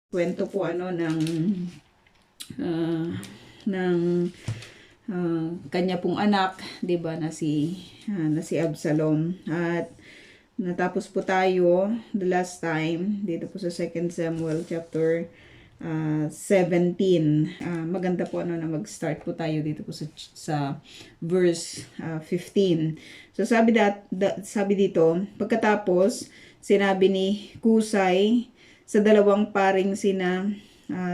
Kwento po ah, ng kanya pong anak, 'di ba, na si Absalom. At natapos po tayo the last time dito po sa 2 Samuel chapter 17. Maganda po na mag-start po tayo dito po sa verse 15. So sabi dito, pagkatapos sinabi ni Kusay sa dalawang paring sina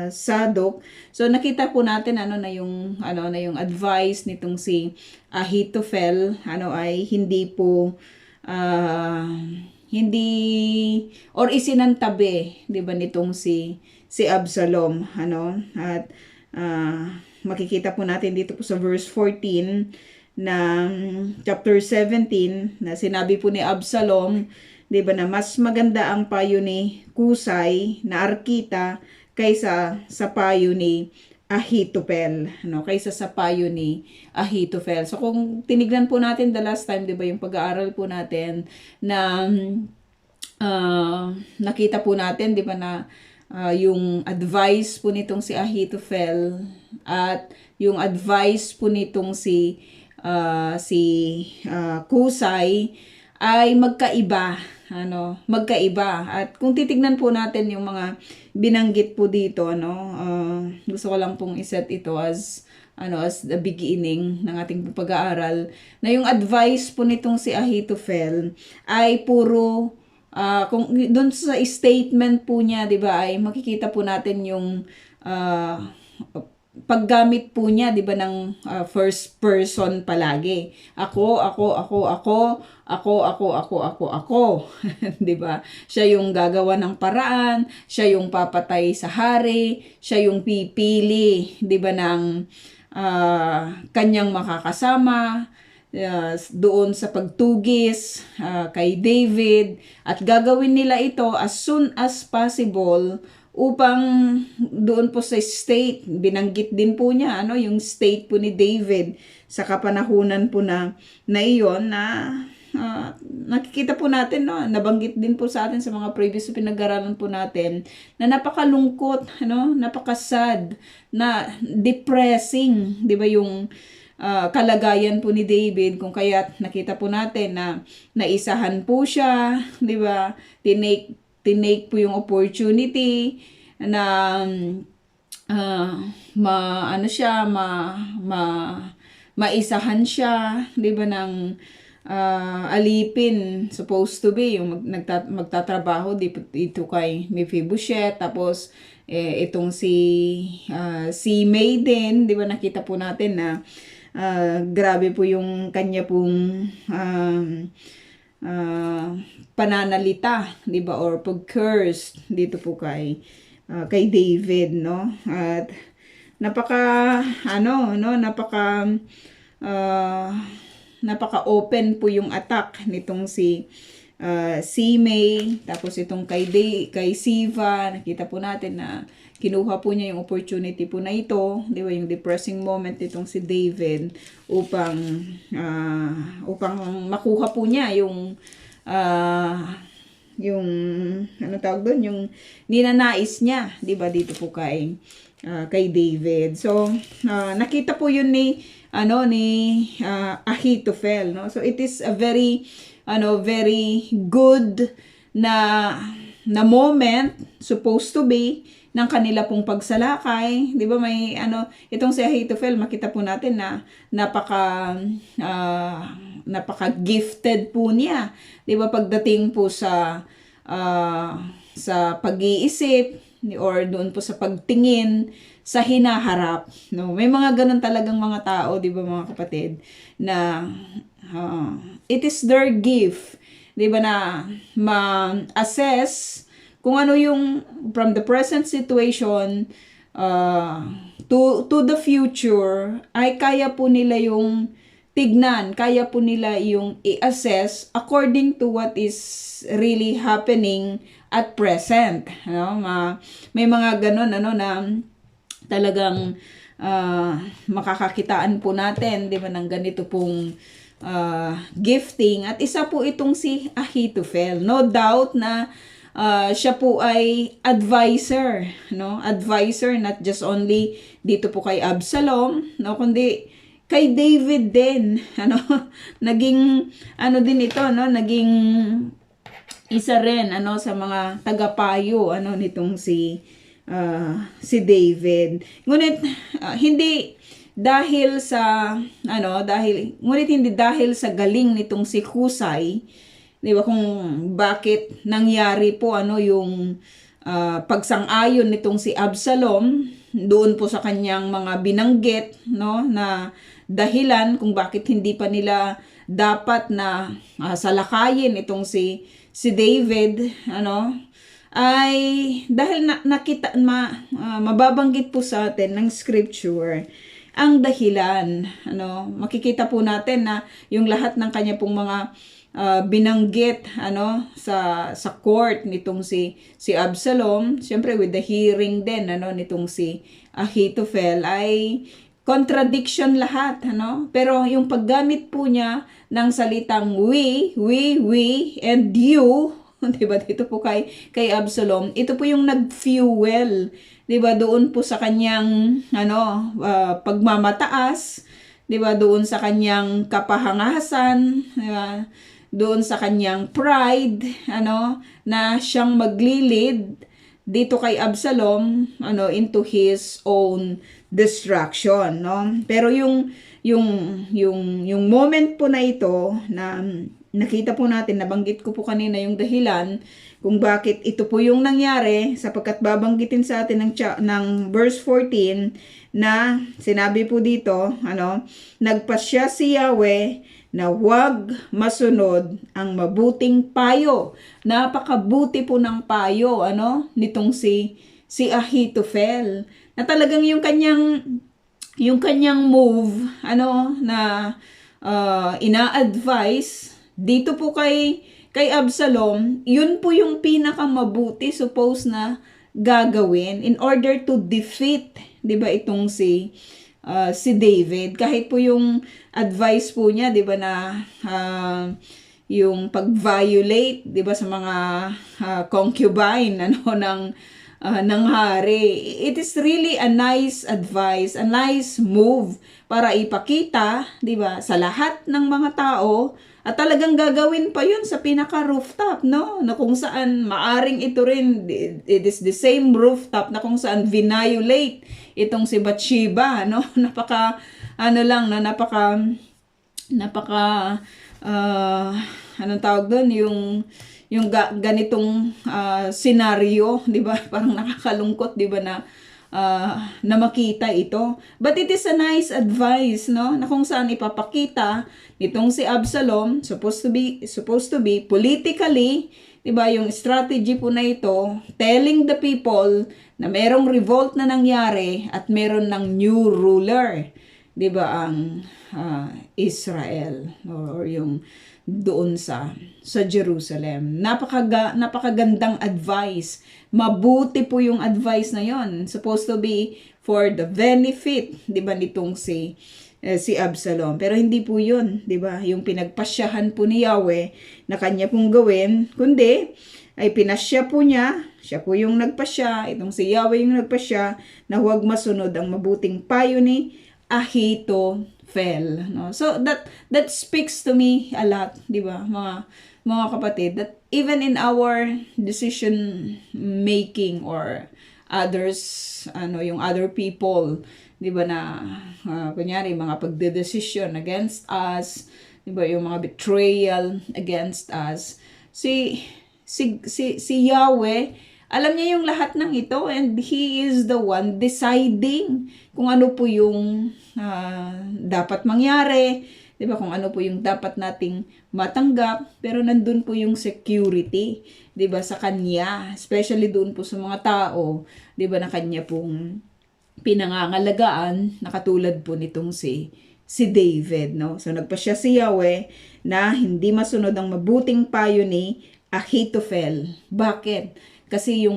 Sadok. So nakita po natin na yung advice nitong si Ahithophel ay hindi or isinantabi, 'di ba, nitong si Absalom, at makikita po natin dito po sa verse 14 ng chapter 17 na sinabi po ni Absalom, 'di ba, na mas maganda ang payo ni Kusay na Arkita kaysa sa payo ni Ahithophel, kaysa sa payo ni Ahithophel. So kung tinignan po natin the last time, 'di ba, yung pag-aaral po natin na nakita po natin, 'di ba, na yung advice po nitong si Ahithophel at yung advice po nitong si Kusay ay magkaiba, At kung titignan po natin yung mga binanggit po dito, gusto ko lang pong iset ito as the beginning ng ating pag-aaral, na yung advice po nitong si Ahithophel ay puro kung doon sa statement po niya, 'di ba, ay makikita po natin yung paggamit po niya, 'di ba, ng first person palagi. Ako, 'di ba? Siya yung gagawa ng paraan, siya yung papatay sa hari, siya yung pipili, 'di ba, ng kanyang makakasama doon sa pagtugis kay David, at gagawin nila ito as soon as possible upang doon po sa state, binanggit din po niya yung state po ni David sa kapanahunan po na iyon, na nakikita po natin, nabanggit din po sa atin sa mga previous pinag-aralan po natin, na napakalungkot, napakasad, na depressing, 'di ba, yung kalagayan po ni David, kung kaya nakita po natin na naisahan po siya, 'di ba? Tinake po yung opportunity na maisahan siya, 'di ba, ng alipin, supposed to be yung magtatrabaho dito kay Mephibosheth. Tapos itong si Maiden, 'di ba, nakita po natin na grabe po yung kanya pong pananalita, 'di ba, or pag-curse dito po kay David, At napaka open po yung attack nitong si Simei. Tapos itong kay Siva, nakita po natin na kinuha po niya yung opportunity po na ito, 'di ba, yung depressing moment nitong si David, upang makuha po niya yung tawag doon, yung ninanais niya, 'di ba, dito po kay David. So nakita po yun ni Ahithophel, So it is a very good na moment, supposed to be, ng kanila pong pagsalakay, 'di ba? May itong si Ahithophel, makita po natin na napaka-gifted po niya, 'di ba, pagdating po sa pag-iisip or doon po sa pagtingin sa hinaharap, May mga ganun talagang mga tao, 'di ba, mga kapatid, na it is their gift, 'di ba, na ma-assess kung ano yung from the present situation to the future, ay kaya po nila yung tignan, kaya po nila yung i-assess according to what is really happening at present. May mga ganun na talagang makakakitaan po natin, 'di ba, ng ganito pong gifting. At isa po itong si Ahithophel. No doubt na siya po ay advisor, no? Advisor, not just only dito po kay Absalom, no? Kundi kay David din, ano? Naging, ano din ito, no? Naging isa rin, ano, sa mga tagapayo, ano, nitong si David. Ngunit, hindi dahil sa, ngunit hindi dahil sa galing nitong si Husay, di ba, kung bakit nangyari po, ano, yung pagsang-ayon nitong si Absalom, doon po sa kanyang mga binanggit, no, na dahilan kung bakit hindi pa nila dapat na salakayin itong si David, ano, ay dahil mababanggit po sa atin ng scripture ang dahilan, ano, makikita po natin na yung lahat ng kanya pong mga binanggit, ano, sa court nitong si Absalom, syempre with the hearing din, ano, nitong si Ahithophel, ay contradiction lahat, ano? Pero yung paggamit po niya ng salitang we, and you, diba, dito po kay Absalom, ito po yung nag-fuel, diba, doon po sa kanyang, pagmamataas, diba, doon sa kanyang kapahangasan, diba, doon sa kanyang pride, ano, na siyang maglilid dito kay Absalom, ano, into his own destruction, no? Pero yung moment po na ito na nakita po natin, nabanggit ko po kanina yung dahilan kung bakit ito po yung nangyari, sapagkat babanggitin sa atin ng verse 14 na sinabi po dito, ano, nagpasya si Yahweh na huwag masunod ang mabuting payo. Napakabuti po ng payo, ano, nitong si Ahithophel, na talagang yung kanyang move, ano, na ina-advise dito po kay Absalom, yun po yung pinakamabuti suppose na gagawin in order to defeat, 'di ba, itong si David. Kahit po yung advice po niya, 'di ba, na yung pag-violate, 'di ba, sa mga concubine, ano, ng hari. It is really a nice advice, a nice move para ipakita, 'di ba, sa lahat ng mga tao, at talagang gagawin pa yun sa pinaka-rooftop, no? Na kung saan maaring ito rin, it is the same rooftop na kung saan violate itong si Bathsheba, no? Napaka, anong tawag doon? Yung ganitong senaryo, di ba? Parang nakakalungkot, di ba, na makita ito. But it is a nice advice, no? Na kung saan ipapakita nitong si Absalom, supposed to be politically, 'di ba, yung strategy po na ito, telling the people na merong revolt na nangyari at meron ng new ruler, 'di ba, ang Israel, or yung doon sa Jerusalem. Napakagandang advice. Mabuti po yung advice na yon. Supposed to be for the benefit, 'di ba, nitong si Absalom. Pero hindi po yun, 'di ba? Yung pinagpasyahan po ni Yahweh na kanya pong gawin, kundi ay pinasya po niya, siya po yung nagpasya, itong si Yahweh yung nagpasya na huwag masunod ang mabuting payo ni Ahithophel, no? So that speaks to me a lot, 'di ba? Mga kapatid, that even in our decision making or others, yung other people, 'di ba, na kunyari mga pagdedesisyon against us, 'di ba, yung mga betrayal against us, si Yahweh, alam niya yung lahat ng ito, and He is the one deciding kung ano po yung dapat mangyari, 'di ba, kung ano po yung dapat nating matanggap, pero nandun po yung security, 'di ba, sa kanya, especially doon po sa mga tao, 'di ba, na kanya pong pinangangalagaan, na katulad po nitong si David, no? So nagpasya si Yahweh na hindi masunod ang mabuting payo ni Ahithophel. Bakit? Kasi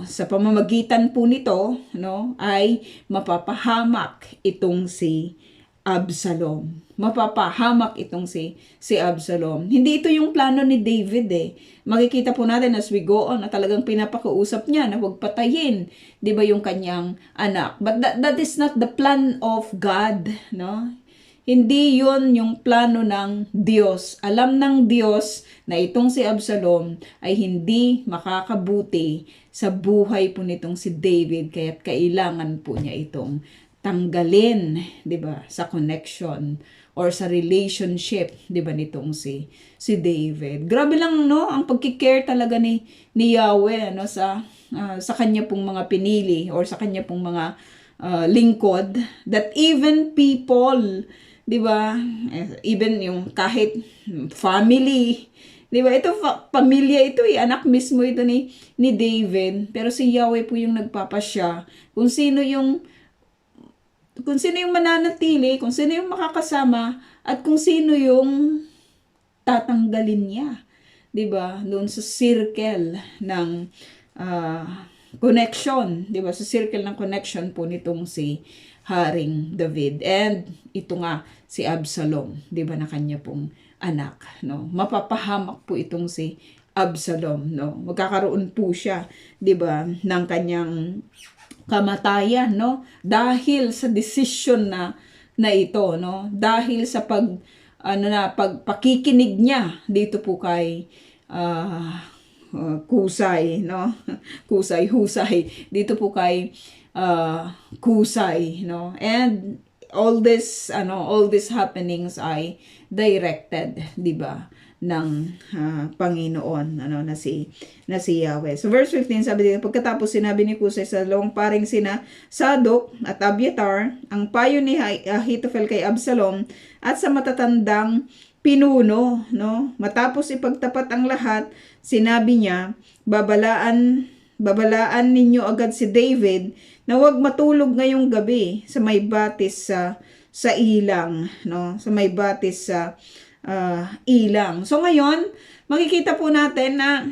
sa pamamagitan po nito, no, ay mapapahamak itong si Absalom. Mapapahamak itong si Absalom. Hindi ito yung plano ni David eh. Makikita po natin as we go on na talagang pinapakausap niya na huwag patayin, 'di ba, yung kanyang anak. But that is not the plan of God, no? Hindi yon yung plano ng Diyos. Alam ng Diyos na itong si Absalom ay hindi makakabuti sa buhay po nitong si David, kaya't kailangan po niya itong tanggalin, 'di ba, sa connection or sa relationship, 'di ba, nitong si David. Grabe lang, no, ang pagki-care talaga ni Yahweh, no, sa kanya pong mga pinili or sa kanya pong mga lingkod, that even people, 'di ba, even yung kahit family, 'di ba, ito pamilya ito anak mismo ito ni David, pero si Yahweh po yung nagpapasya kung sino yung mananatili, kung sino yung makakasama, at kung sino yung tatanggalin niya. 'Di ba? Doon sa circle ng connection, 'di ba? Sa circle ng connection po nitong si Haring David. And ito nga si Absalom, 'di ba, na kanya pong anak, no? Mapapahamak po itong si Absalom, no? Magkakaroon po siya, 'di ba, ng kanyang kamatayan, no, dahil sa decision na ito, no, dahil sa pagpakikinig niya dito po kay Kusay, no, husay dito po kay Kusay, no, and all these happenings ay directed, 'di ba, ng Panginoon, na si Yahweh. So verse 15, sabi dito, pagkatapos sinabi ni Kusay sa dalawang paring sina Sadok at Abiatar, ang payo ni Ahitophel kay Absalom at sa matatandang pinuno, no, matapos ipagtapat ang lahat, sinabi niya, babalaan ninyo agad si David na huwag matulog ngayong gabi sa may batis sa ilang, no, sa may batis sa ilang. So ngayon, makikita po natin na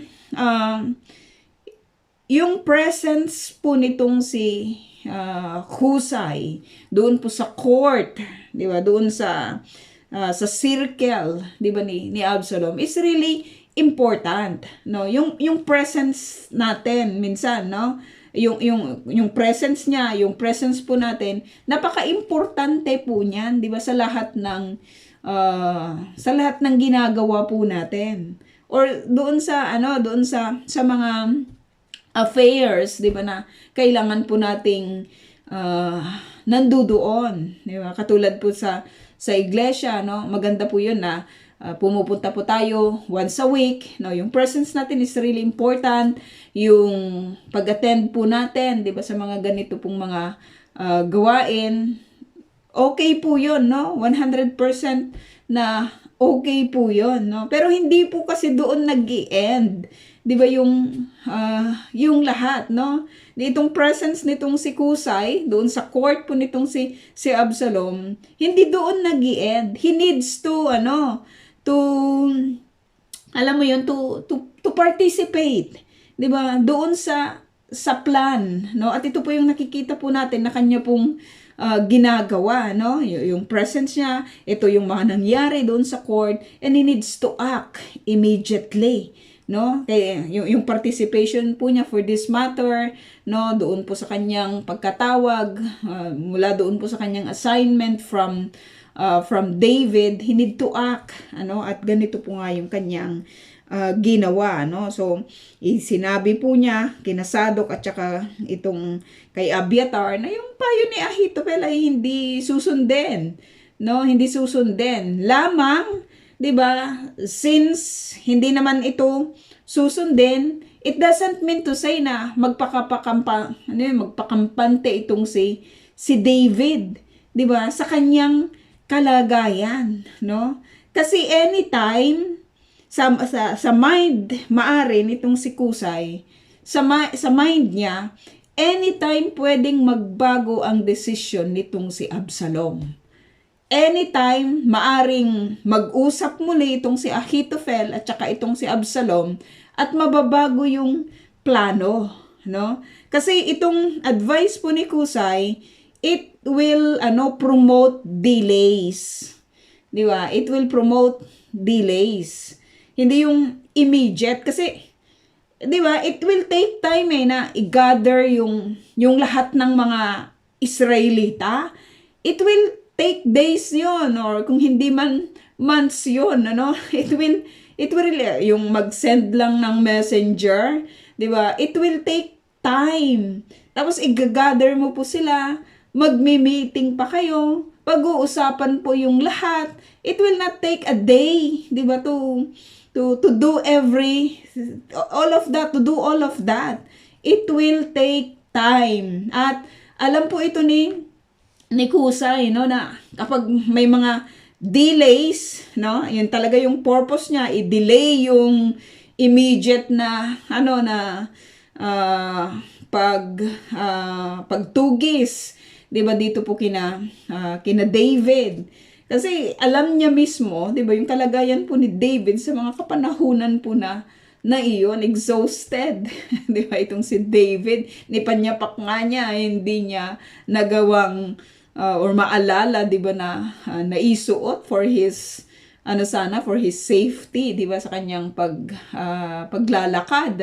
yung presence po nitong si Husay doon po sa court, 'di ba? Doon sa circle, 'di ba, ni Absalom is really important, no? Yung presence natin minsan, no? Yung presence niya, yung presence po natin, napaka-importante po niyan, 'di ba, sa lahat ng ginagawa po natin, or doon sa mga affairs, 'di ba, na kailangan po nating nandudoon, 'di ba, katulad po sa iglesia, no, maganda po 'yun na pumupunta po tayo once a week, no, yung presence natin is really important, yung pag-attend po natin, 'di ba, sa mga ganito pong mga gawain. Okay po yun, no? 100% na okay po yun, no? Pero hindi po kasi doon nag-i-end, 'di ba, yung lahat, no? Itong presence nitong si Kusay, doon sa court po nitong si Absalom, hindi doon nag-i-end. He needs to participate, 'di ba? Doon sa plan, no? At ito po yung nakikita po natin na kanya pong ginagawa, no? Yung presence niya, ito yung mga nangyari doon sa court, and he needs to act immediately, no? Kaya yung participation po niya for this matter, no, doon po sa kanyang pagkatawag, mula doon po sa kanyang assignment from David, he need to act, at ganito po nga yung kanyang ginawa, no? So, sinabi po niya kina Sadok at saka itong kay Abiatar na yung payo ni Ahitophel ay hindi susundin, no? Hindi susundin. Lamang, 'di ba? Since hindi naman ito susundin, it doesn't mean to say na magpakampante itong si David, 'di ba? Sa kanyang kalagayan, no? Kasi anytime sa mind maari nitong si Kusay, sa mind niya, anytime pwedeng magbago ang desisyon nitong si Absalom. Anytime maaring mag-usap muli itong si Ahitophel at saka itong si Absalom at mababago yung plano, no? Kasi itong advice po ni Kusay it will promote delays. 'Di ba? It will promote delays. Hindi yung immediate kasi 'di ba? It will take time na i-gather yung lahat ng mga Israelita. It will take days 'yon, or kung hindi man months 'yon, it will yung mag-send lang ng messenger, 'di ba? It will take time. Tapos i-gather mo po sila, magmi-meeting pa kayo, pag-uusapan po yung lahat. It will not take a day, 'di ba, to do to do all of that. It will take time. At alam po ito ni Kusay, na kapag may mga delays, yun talaga yung purpose niya, i-delay yung immediate na pagtugis, 'di ba, dito po kina David. Kasi alam niya mismo, 'di ba, yung kalagayan po ni David sa mga kapanahunan po na iyon, exhausted. 'Di ba, itong si David, ni panyapak nga niya, hindi niya nagawang or maalala, 'di ba, na naisuot for his for his safety, 'di ba, sa kanyang paglalakad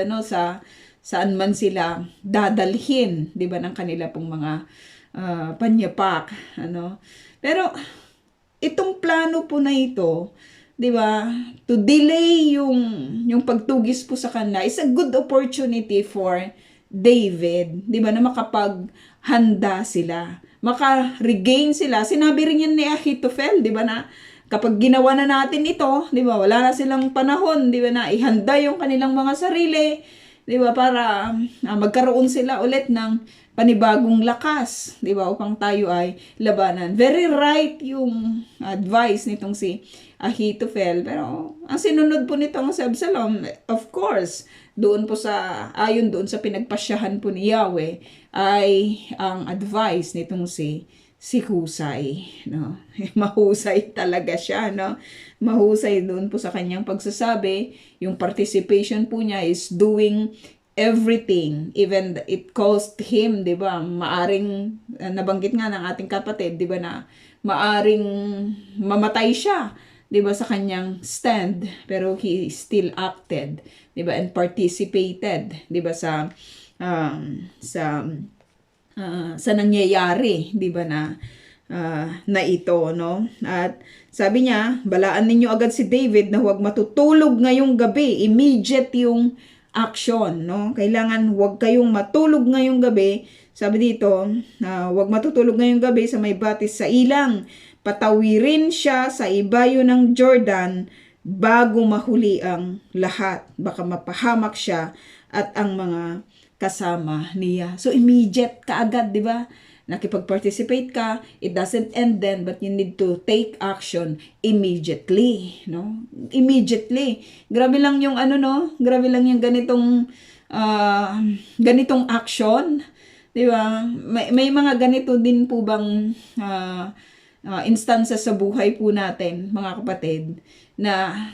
saan man sila dadalhin, 'di ba, ng kanila pong mga panyapak, Pero itong plano po na ito, 'di ba, to delay yung pagtugis po sa kanila is a good opportunity for David, 'di ba, na makapaghanda sila, maka-regain sila. Sinabi rin yan ni Ahithophel, 'di ba, na kapag ginawa na natin ito, 'di ba, wala na silang panahon, 'di ba, na ihanda yung kanilang mga sarili, 'di ba, para magkaroon sila ulit ng panibagong lakas, 'di ba, upang tayo ay labanan. Very right yung advice nitong si Ahithophel, pero ang sinunod po nitong si Absalom, of course, ayon doon sa pinagpasyahan po ni Yahweh, ay ang advice nitong si Husay, mahusay talaga siya, mahusay doon po sa kanyang pagsasabi. Yung participation po niya is doing everything, even it cost him, 'di ba, maaring nabanggit nga ng ating kapatid, 'di ba, na maaring mamatay siya, 'di ba, sa kanyang stand, pero he still acted, 'di ba, and participated, 'di ba, sa nangyayari, 'di ba, na ito, At sabi niya, balaan ninyo agad si David na huwag matutulog ngayong gabi. Immediate yung action, Kailangan huwag kayong matulog ngayong gabi. Sabi dito, huwag matutulog ngayong gabi sa may batis sa ilang. Patawirin siya sa ibayo ng Jordan bago mahuli ang lahat. Baka mapahamak siya at ang mga kasama niya. So immediate kaagad, 'di ba? Nakipag-participate ka, it doesn't end then, but you need to take action immediately, Immediately. Grabe lang yung grabe lang yung ganitong action, 'di ba? May mga ganito din po bang instances sa buhay po natin, mga kapatid, na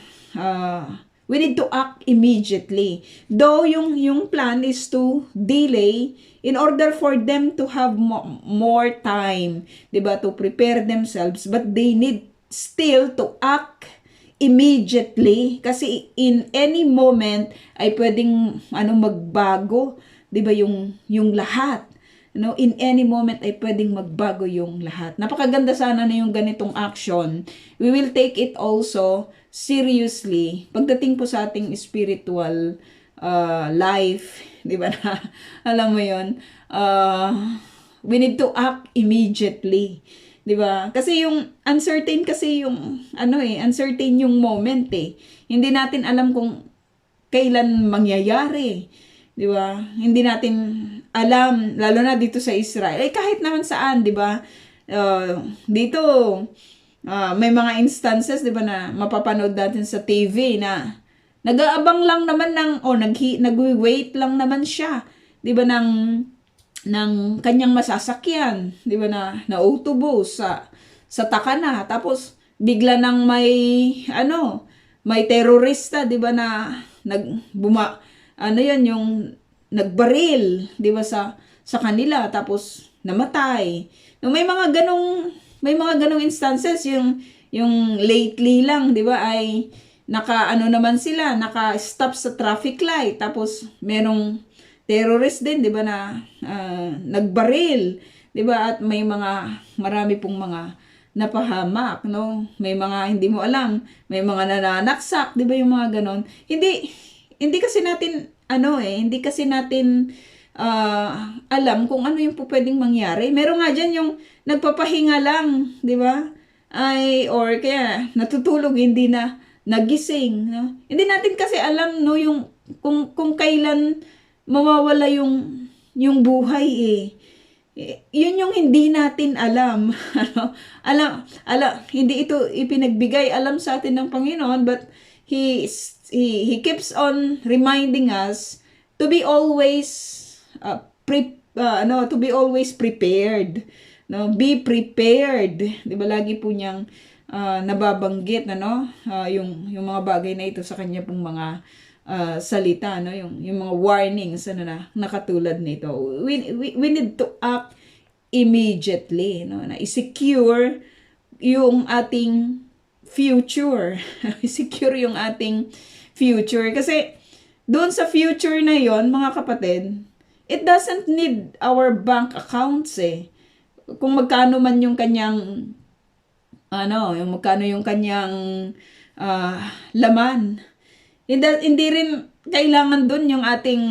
we need to act immediately. Though yung plan is to delay in order for them to have more time, 'di ba, to prepare themselves, but they need still to act immediately kasi in any moment ay pwedeng magbago, 'di ba, yung lahat. In any moment ay pwedeng magbago yung lahat. Napakaganda sana na yung ganitong action. We will take it also seriously pagdating po sa ating spiritual life, 'di ba, na alam mo 'yon, we need to act immediately, 'di ba? Kasi yung uncertain uncertain yung moment Hindi natin alam kung kailan mangyayari, 'di ba? Hindi natin alam, lalo na dito sa Israel. Kahit naman saan, 'di ba? Dito may mga instances, 'di ba, na mapapanood natin sa TV na nag-aabang lang naman nagwi-wait lang naman siya, 'di ba, ng kanyang masasakyan, 'di ba, na autobus sa Takana. Tapos bigla nang may terorista, 'di ba, na yung nagbaril, 'di ba, sa kanila. Tapos namatay. No, may mga ganong instances yung lately lang, 'di ba, ay naka-ano naman sila, naka-stop sa traffic light, tapos merong terrorist din, 'di ba, na nagbaril, 'di ba, at marami pong mga napahamak, no? May mga hindi mo alam, may mga nananaksak, 'di ba, yung mga ganon. Hindi kasi natin hindi kasi natin alam kung ano yung po pwedeng mangyari. Meron nga diyan yung nagpapahinga lang, 'di ba? Or kaya natutulog, hindi na nagising, no? Hindi natin kasi alam, no, yung kung kailan mawawala yung buhay eh. Yun yung hindi natin alam. Hindi ito ipinagbigay alam sa atin ng Panginoon, but he keeps on reminding us to be always to be always prepared. No, be prepared. 'Di ba, lagi po niyang nababanggit yung mga bagay na ito sa kanya pong mga salita, no, yung mga warnings na nakatulad nito. We need to act immediately, no, na i-secure yung ating future. I-secure yung ating future kasi doon sa future na yon, mga kapatid, it doesn't need our bank accounts eh. Kung magkano man yung kanyang magkano yung kanyang laman. Hindi rin kailangan doon yung ating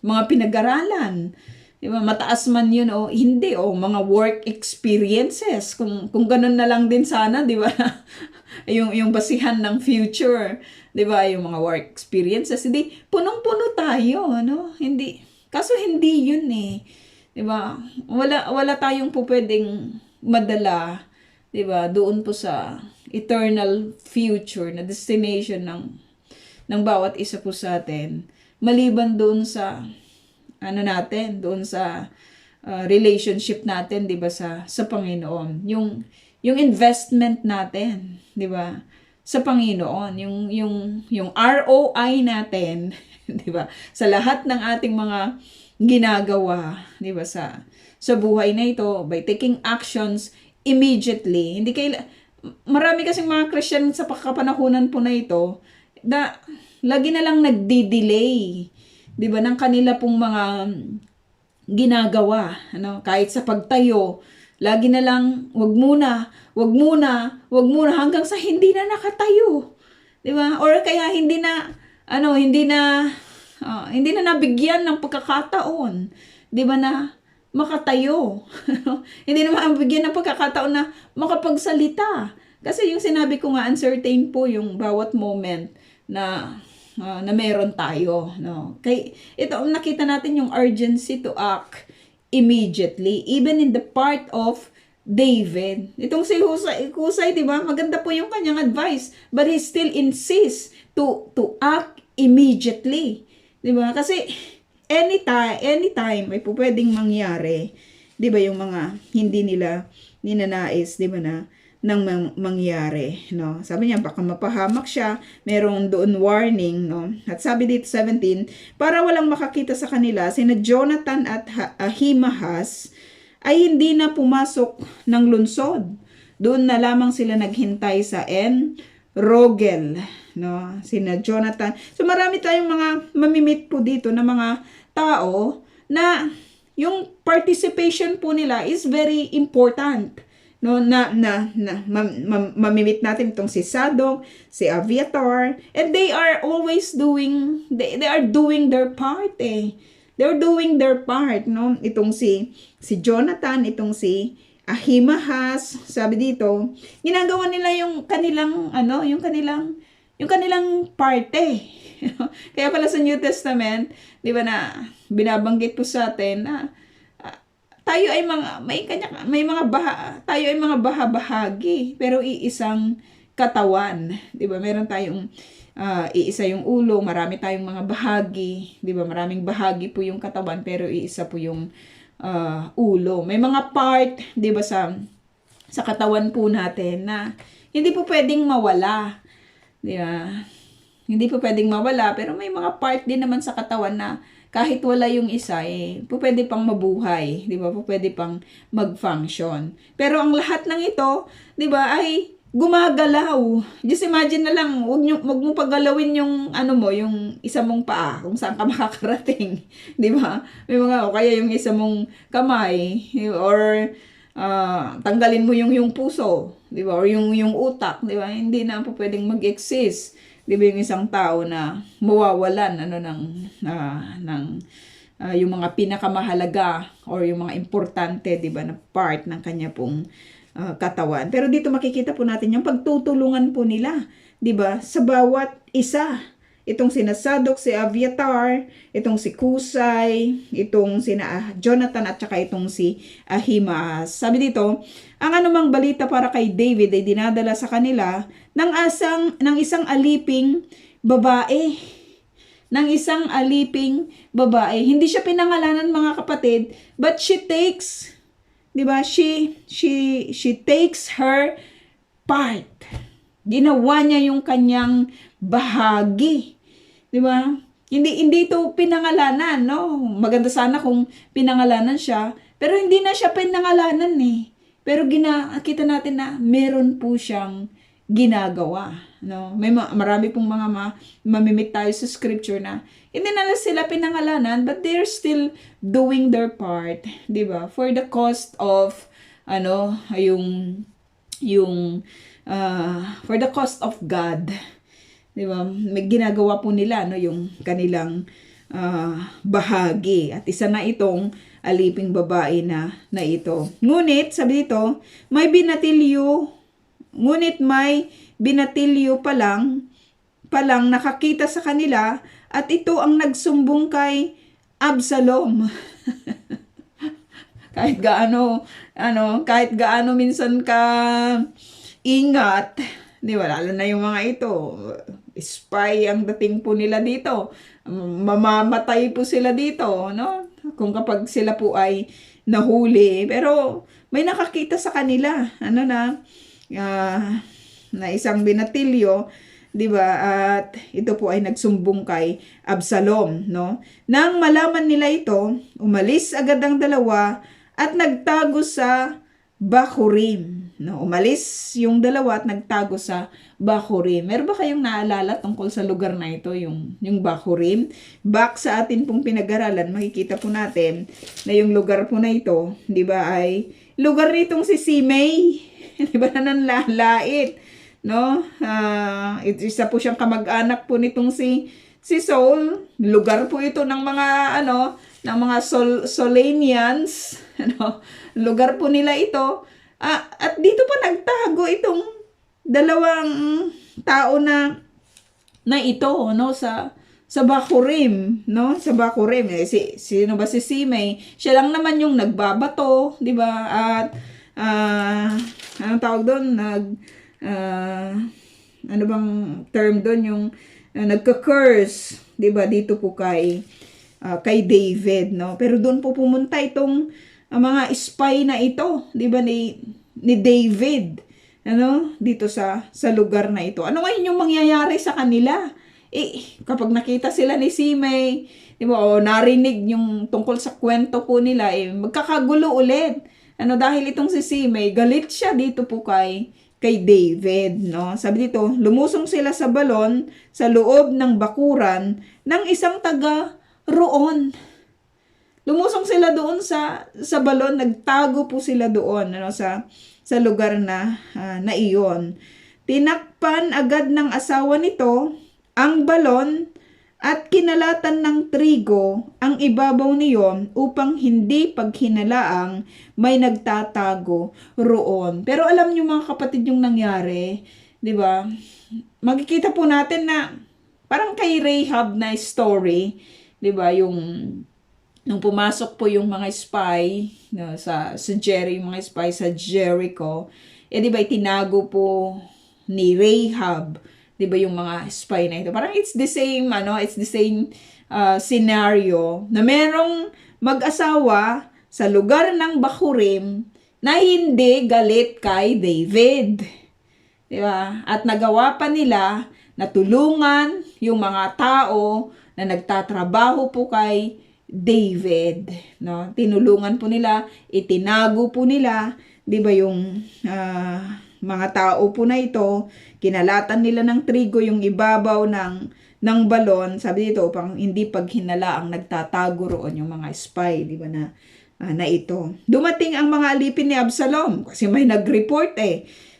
mga pinag-aralan. Diba? Mataas man yun o hindi, o mga work experiences. Kung ganun na lang din sana, di ba? yung basihan ng future, di ba? Yung mga work experiences, hindi, punong-puno tayo, no? Hindi, kaso hindi yun eh. Di ba? Wala tayong po pwedeng madala, di ba? Doon po sa eternal future na destination ng bawat isa po sa atin. Maliban doon sa doon sa relationship natin, 'di ba, sa Panginoon. Yung investment natin, 'di ba? Sa Panginoon, yung ROI natin, 'di ba? Sa lahat ng ating mga ginagawa, 'di ba, sa buhay na ito, by taking actions immediately. Marami kasing mga Christian sa pagkapanahunan po na ito na lagi na lang nagdi-delay, 'di ba, ng kanila pong mga ginagawa, kahit sa pagtayo, lagi na lang wag muna hanggang sa hindi na nakatayo, 'di ba? Or kaya hindi na nabigyan ng pagkakataon, 'di ba, na makatayo. Hindi na mabigyan ng pagkakataon na makapagsalita. Kasi yung sinabi ko nga, uncertain po yung bawat moment na meron tayo, no. Kay ito nakita natin yung urgency to act immediately, even in the part of David. Itong si Husay, 'di ba? Maganda po yung kanyang advice, but he still insists to act immediately. 'Di ba? Kasi anytime ay po pwedeng mangyari, 'di ba, yung mga hindi nila ninanais, 'di ba, nang mangyari, no? Sabi niya baka mapahamak siya, meron doon warning, no? At sabi dito 17, para walang makakita sa kanila, sina Jonathan at Ahimahas ay hindi na pumasok ng lunsod. Doon na lamang sila naghintay sa Rogel, no? Sina Jonathan. So marami tayong mga mamimit po dito na mga tao na yung participation po nila is very important. No, mamimit natin itong si Sadok, si Aviator, and they are always doing their part eh. They're doing their part, no? Itong si Jonathan, itong si Ahimahas, sabi dito, ginagawa nila yung kanilang parte. Kaya pala sa New Testament, 'di ba, na binabanggit po sa atin na tayo ay tayo ay mga bahagi, pero iisang katawan, 'di ba? Meron tayong iisa yung ulo, marami tayong mga bahagi, 'di ba? Maraming bahagi po yung katawan, pero iisa po yung ulo. May mga part, 'di ba, sa katawan po natin na hindi po pwedeng mawala, 'di ba? Hindi po pwedeng mawala, pero may mga part din naman sa katawan na kahit wala yung isa, pwede pang mabuhay, di ba? Pwede pang mag-function. Pero ang lahat ng ito, di ba, ay gumagalaw. Just imagine na lang, wag mo pagalawin yung yung isa mong paa kung saan ka makakarating, 'di ba? May mga o kaya yung isa mong kamay or tanggalin mo yung puso, 'di ba? Or yung utak, 'di ba? Hindi na po pwedeng mag-exist. 'Di ba yung isang tao na mawawalan yung mga pinakamahalaga or yung mga importante, 'di ba, na part ng kanya pong katawan. Pero dito makikita po natin yung pagtutulungan po nila, 'di ba? Sa bawat isa. Itong sina Sadok, si Abiathar, itong si Kusay, itong sina Jonathan at saka itong si Ahimaaz. Sabi dito, ang anumang balita para kay David ay dinadala sa kanila ng isang aliping babae. Ng isang aliping babae. Hindi siya pinangalanan, mga kapatid, but she takes, 'di ba? She takes her part. Ginawa niya yung kanyang bahagi. 'Di ba? Hindi ito pinangalanan, no? Maganda sana kung pinangalanan siya, pero hindi na siya pinangalanan eh. Pero kita natin na meron po siyang ginagawa, no? May marami pong mga mamimit tayo sa scripture na hindi na sila pinangalanan, but they're still doing their part, 'di ba? For the cost of for the cost of God. 'Di ba? May ginagawa po nila yung kanilang bahagi. At isa na itong aliping babae na ito. Ngunit sabi dito, may binatilyo pa lang nakakita sa kanila at ito ang nagsumbong kay Absalom. kahit gaano minsan ka ingat, di ba? Lalo na yung mga ito, spy ang dating po nila dito. Mamamatay po sila dito, no? Kung kapag sila po ay nahuli. Pero may nakakita sa kanila, na isang binatilyo, 'di ba? At ito po ay nagsumbong kay Absalom, no? Nang malaman nila ito, umalis agad ang dalawa at nagtago sa Bahurim, no? Umalis yung dalawa at nagtago sa Bahurim. Meron ba kayong naalala tungkol sa lugar na ito, yung Bahurim? Back sa atin pong pinag-aralan, makikita po natin na yung lugar po na ito, 'di ba, ay lugar nitong si Simei, 'di ba, na nanlalait, no? Isa po siyang kamag-anak po nitong si Saul. Lugar po ito ng mga ng mga Solanians, lugar po nila ito. At dito pa nagtago itong dalawang tao na ito, no, sa Bahurim, no? Sa Bahurim, sino ba si Simei? Siya lang naman yung nagbabato, 'di ba? At anong tawag doon? Ano bang term doon, yung nagka-curse, 'di ba, dito po kay David, no? Pero doon po pumunta itong mga spy na ito, 'di ba, ni David, dito sa lugar na ito. Ano ngayon yung mangyayari sa kanila? Kapag nakita sila ni Simei, 'di ba, o narinig yung tungkol sa kwento po nila, magkakagulo ulit. Dahil itong si Simei, galit siya dito po kay David, no? Sabi dito, lumusong sila sa balon sa loob ng bakuran ng isang taga roon. Lumusong sila doon sa balon, nagtago po sila doon, sa lugar na iyon. Tinakpan agad ng asawa nito ang balon at kinalatan ng trigo ang ibabaw niyon upang hindi paghinalaang may nagtatago roon. Pero alam niyo, mga kapatid, yung nangyari, 'di ba? Makikita po natin na parang kay Rahab na story, 'di ba? Nung pumasok po yung mga spy, sa yung mga spy sa Jericho, 'di ba, itinago po ni Rahab, 'di ba, yung mga spy na ito. Parang it's the same scenario na merong mag-asawa sa lugar ng Bahurim na hindi galit kay David. 'Di ba? At nagawa pa nila na tulungan yung mga tao na nagtatrabaho po kay David, no? Tinulungan po nila, itinago po nila, 'di ba, yung mga tao po na ito, kinalatan nila ng trigo yung ibabaw ng balon, sabi dito, upang hindi paghinala ang nagtatago roon yung mga spy, 'di ba, na ito. Dumating ang mga alipin ni Absalom kasi may nag-report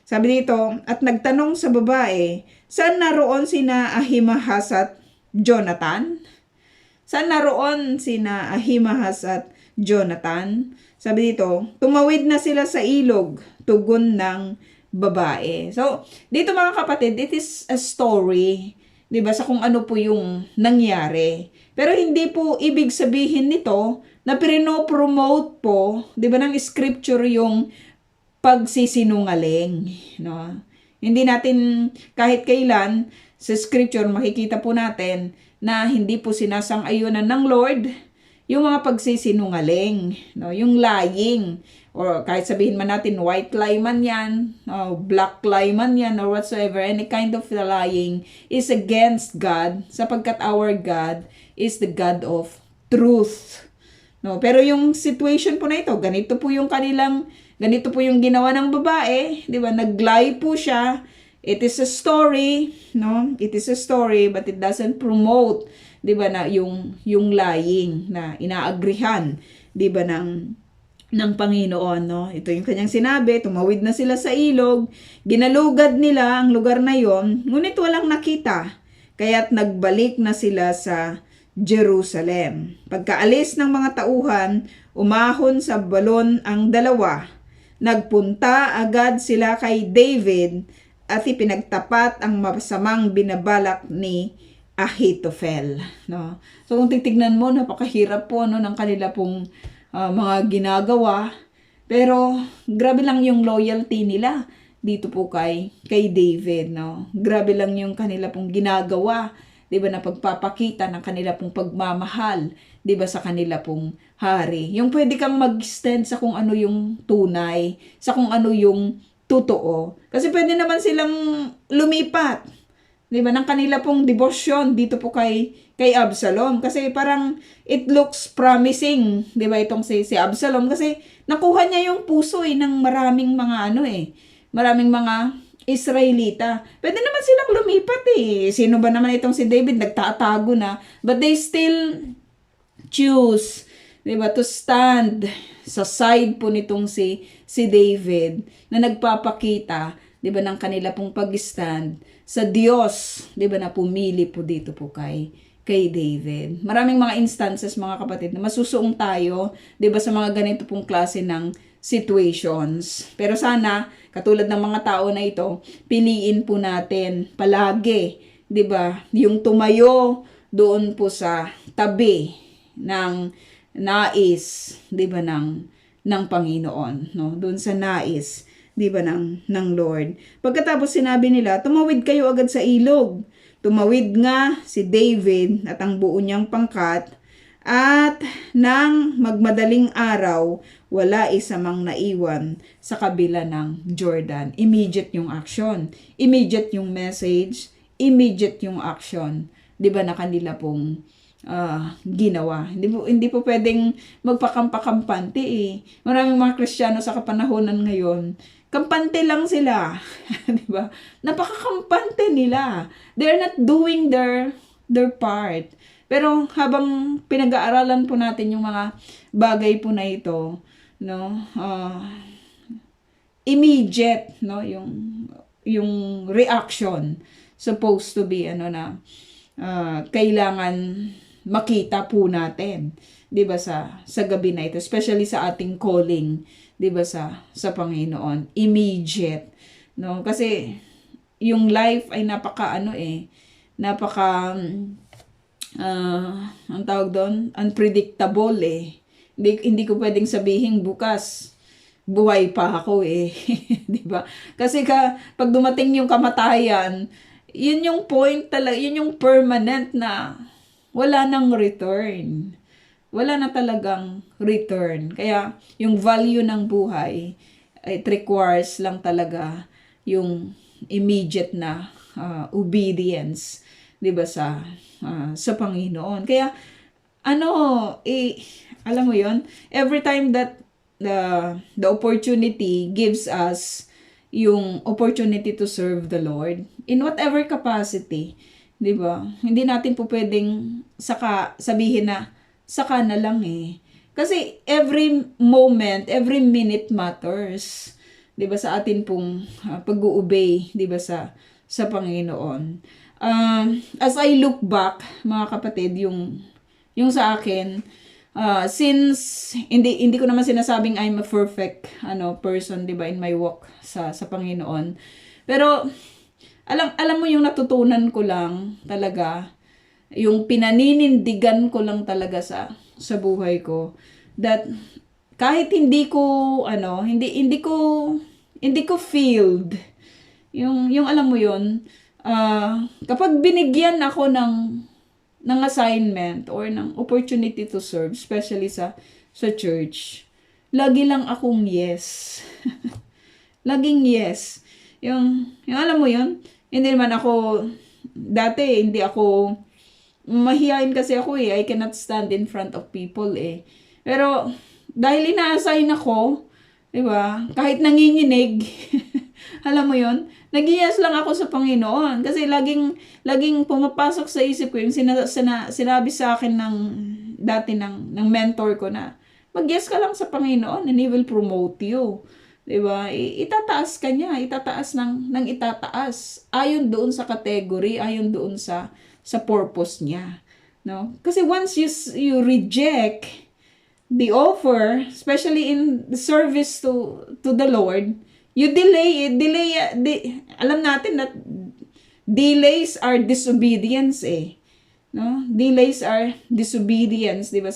Sabi dito, at nagtanong sa babae, saan naroon sina Ahimahas at Jonathan? Saan naroon sina Ahimahas at Jonathan? Sabi dito, tumawid na sila sa ilog, tugon ng babae. So, dito mga kapatid, it is a story, 'di ba, sa kung ano po yung nangyari. Pero hindi po ibig sabihin nito na pinopromote po, 'di ba, ng scripture yung pagsisinungaling, no? Hindi natin kahit kailan sa scripture makikita po natin na hindi po sinasang-ayunan ng Lord yung mga pagsisinungaling, no? Yung lying, or kahit sabihin man natin white lie man yan, black lie man yan, or whatsoever, any kind of lying is against God, sapagkat our God is the God of truth. No, pero yung situation po na ito, ganito po yung ginawa ng babae, 'di ba? Nag-lie po siya. It is a story, no? It is a story, but it doesn't promote, 'di ba, na yung lying na inaagrihan, 'di ba, ng Panginoon, no? Ito yung kanyang sinabi, tumawid na sila sa ilog, ginalugad nila ang lugar na yon, ngunit walang nakita. Kaya't nagbalik na sila sa Jerusalem. Pagkaalis ng mga tauhan, umahon sa balon ang dalawa. Nagpunta agad sila kay David at ipinagtapat ang masamang binabalak ni Ahithophel, no? So kung titignan mo, napakahirap po, no, ng kanila pong mga ginagawa, pero grabe lang yung loyalty nila dito po kay David, no? Grabe lang yung kanila pong ginagawa, 'di ba, na pagpapakita ng kanila pong pagmamahal, 'di ba, sa kanila pong hari. Yung pwede kang mag-stand sa kung ano yung tunay, sa kung ano yung totoo. Kasi pwede naman silang lumipat, 'di ba, ng kanila pong devotion dito po kay Absalom, kasi parang it looks promising, 'di ba, itong si Absalom, kasi nakuha niya yung puso ng maraming mga maraming mga Israelita. Pwede naman silang lumipat Sino ba naman itong si David, nagtatago na, but they still choose, 'di ba, to stand sa side po nitong si David, na nagpapakita, 'di ba, ng kanila pong pag-stand sa Diyos, 'di ba, na pumili po dito po kay David. Maraming mga instances, mga kapatid, na masusuong tayo, 'di ba, sa mga ganito pong klase ng situations. Pero sana, katulad ng mga tao na ito, piliin po natin palagi, 'di ba, yung tumayo doon po sa tabi ng nais, 'di ba, ng Panginoon, no? Doon sa nais, 'di ba, ng Lord. Pagkatapos sinabi nila, tumawid kayo agad sa ilog. Tumawid nga si David at ang buo niyang pangkat, at nang magmadaling araw, wala isa mang naiwan sa kabila ng Jordan. Immediate yung action, immediate yung message, immediate yung action, 'di ba, na kanila pong ginawa. Hindi po pwedeng magpakampante Maraming mga Kristiyano sa kapanahonan ngayon, kampante lang sila. 'Di ba? Napakakampante nila. They're not doing their part. Pero habang pinag-aaralan po natin yung mga bagay po na ito, no? Immediate, no, yung reaction supposed to be kailangan makita po natin, 'di ba, sa gabi na ito, especially sa ating calling, 'di ba, sa Panginoon. Immediate, no? Kasi yung life ay ang tawag doon, unpredictable Hindi ko pwedeng sabihin bukas buhay pa ako 'di ba? Kasi pag dumating yung kamatayan, yun yung point talaga, yun yung permanent na wala nang return. Wala na talagang return. Kaya yung value ng buhay, it requires lang talaga yung immediate na obedience, 'di ba, sa Panginoon. Kaya ano, alam mo 'yon, every time that the opportunity gives us yung opportunity to serve the Lord in whatever capacity, 'di ba? Hindi natin po pwedeng sabihin na saka na lang eh. Kasi every moment, every minute matters. 'Di ba, sa atin pong pag-obey, 'di ba, sa Panginoon. As I look back, mga kapatid, yung sa akin, since hindi ko naman sinasabing I'm a perfect person, 'di ba, in my walk sa Panginoon. Pero alam mo, yung natutunan ko lang talaga, yung pinaninindigan ko lang talaga sa buhay ko, that kahit hindi ko filled yung alam mo yun, kapag binigyan ako ng assignment or ng opportunity to serve, especially sa church, lagi lang akong yes. Laging yes. Yung alam mo yun, hindi naman ako, dati hindi ako, mahihain kasi ako I cannot stand in front of people Pero dahil ina-assign ako, 'di ba? Kahit nanginginig, alam mo 'yon, nag-yes lang ako sa Panginoon kasi laging pumapasok sa isip ko yung sinabi sa akin ng mentor ko na mag-yes ka lang sa Panginoon and He will promote you. 'Di ba? Itataas ka niya, itataas ng itataas ayon doon sa category, ayon doon sa purpose niya, no? Kasi once you reject the offer, especially in the service to the Lord, you delay it. Alam natin that delays are disobedience no? Delays are disobedience, 'di ba,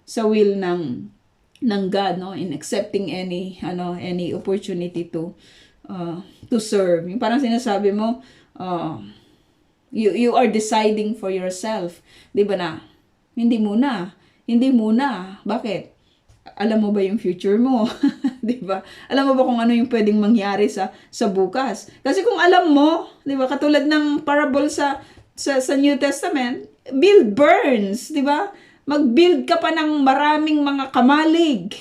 sa will ng God, no, in accepting any opportunity to serve. Yung parang sinasabi mo, you are deciding for yourself, 'di ba, na hindi muna. Bakit? Alam mo ba yung future mo? 'Di ba? Alam mo ba kung ano yung pwedeng mangyari sa bukas? Kasi kung alam mo, 'di ba, katulad ng parable sa New Testament, build burns, 'di ba? Mag-build ka pa ng maraming mga kamalig.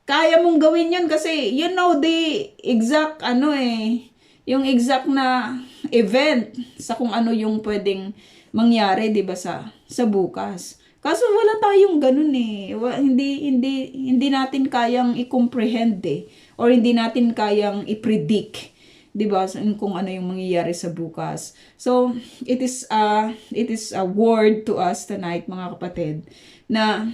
Kaya mong gawin 'yon kasi you know the exact yung exact na event sa kung ano yung pwedeng mangyari, 'di ba, sa bukas. Kaso wala tayong ganun hindi natin kayang i-comprehend or hindi natin kayang i-predict, 'di ba, kung ano yung mangyayari sa bukas. So it is a word to us tonight, mga kapatid, na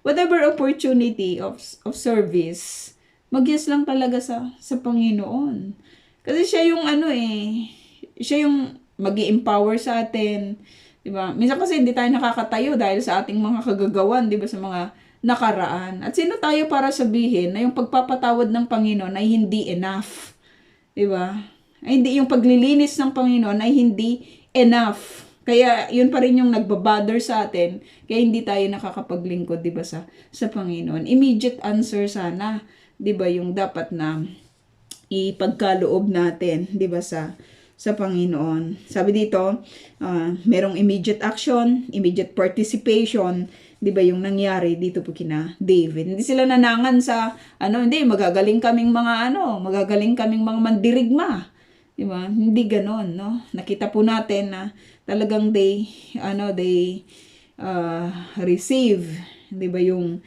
whatever opportunity of service, mag-yes lang talaga sa Panginoon. Kasi siya yung siya yung magi-empower sa atin, 'di ba? Minsan kasi hindi tayo nakakatayo dahil sa ating mga kagagawan, 'di ba, sa mga nakaraan. At sino tayo para sabihin na yung pagpapatawad ng Panginoon ay hindi enough? 'Di ba? Ay hindi, yung paglilinis ng Panginoon ay hindi enough. Kaya yun pa rin yung nagbabother sa atin, kaya hindi tayo nakakapaglingkod, 'di ba, sa Panginoon. Immediate answer sana, 'di ba, yung dapat na ipagkaloob natin, 'di ba, sa Panginoon. Sabi dito, merong immediate action, immediate participation, 'di ba, yung nangyari dito po kina David. Hindi sila nanangan sa magagaling kaming mga mandirigma. 'Di ba? Hindi ganoon, no? Nakita po natin na talagang they receive, 'di ba, yung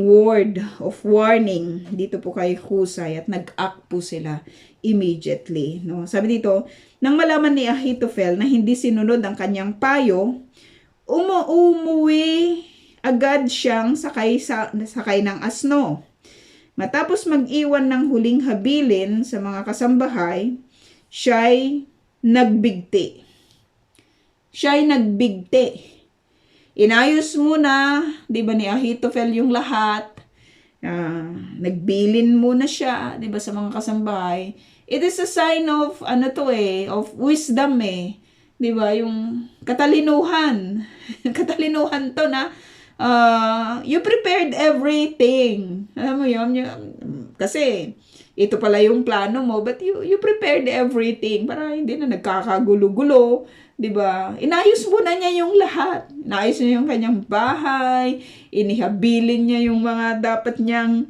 word of warning dito po kay Husay, at nag-act po sila immediately, no? Sabi dito, nang malaman ni Ahithophel na hindi sinunod ang kanyang payo, umuwi agad siyang sakay ng asno. Matapos mag-iwan ng huling habilin sa mga kasambahay, siya'y nagbigti. Inayos muna, 'di ba, ni Ahithophel yung lahat. Nagbilin muna siya, 'di ba, sa mga kasambahay. It is a sign of of wisdom 'di ba, yung katalinuhan. Katalinuhan to na you prepared everything. Alam mo yun, kasi ito pala yung plano mo, but you prepared everything para hindi na nagkakagulo-gulo, 'di ba? Inayos mo na niya yung lahat. Inayos niya yung kanyang bahay, inihabilin niya yung mga dapat niyang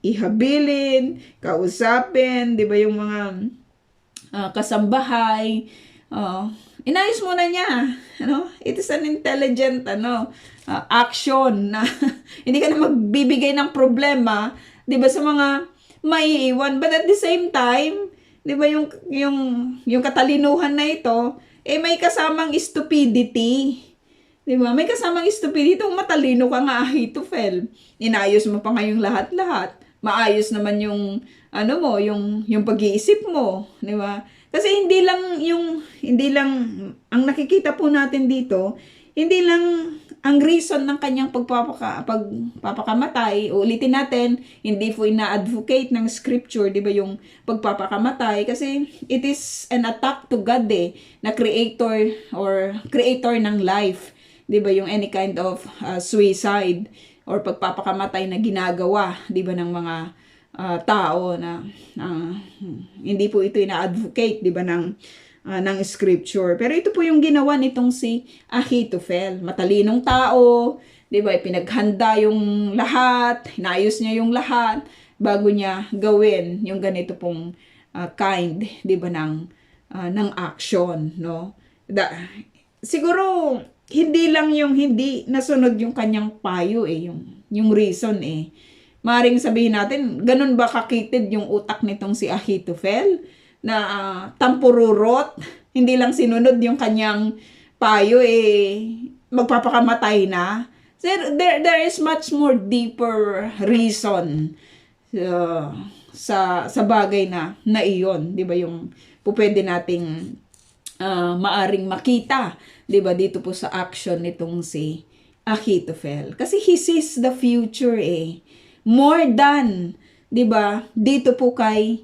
ihabilin, kausapin, 'di ba, yung mga kasambahay. Inayos mo na niya, it is an intelligent action na hindi ka na magbibigay ng problema, 'di ba, sa mga maiiwan, but at the same time, 'di ba, yung katalinuhan na ito may kasamang stupidity, 'di ba? May kasamang stupidity. Kung matalino ka nga, Ahithophel, inayos mo pa ngayong lahat-lahat, maayos naman yung yung pag-iisip mo, di ba? Kasi hindi lang ang nakikita po natin dito, hindi lang ang reason ng kanyang pagpapakamatay. Ulitin natin, hindi po ina-advocate ng scripture, di ba, yung pagpapakamatay, kasi it is an attack to God na creator ng life, di ba, yung any kind of suicide or pagpapakamatay na ginagawa, di ba, ng mga tao na hindi po ito ina-advocate, di ba, ng scripture. Pero ito po yung ginawa nitong si Ahithophel. Matalinong tao, di ba, pinaghanda yung lahat, inayos niya yung lahat bago niya gawin yung ganito pong kind, di ba, ng action, no? Siguro hindi lang yung hindi nasunod yung kanyang payo yung reason Maring sabihin natin, ganun ba kakitid yung utak nitong si Ahithophel na tampururot, hindi lang sinunod yung kanyang payo, magpapakamatay na. So, there is much more deeper reason sa bagay na iyon, di ba, yung pwede nating maaring makita, di ba, dito po sa action nitong si Ahithophel. Kasi he sees the future more than, 'di ba, dito po kay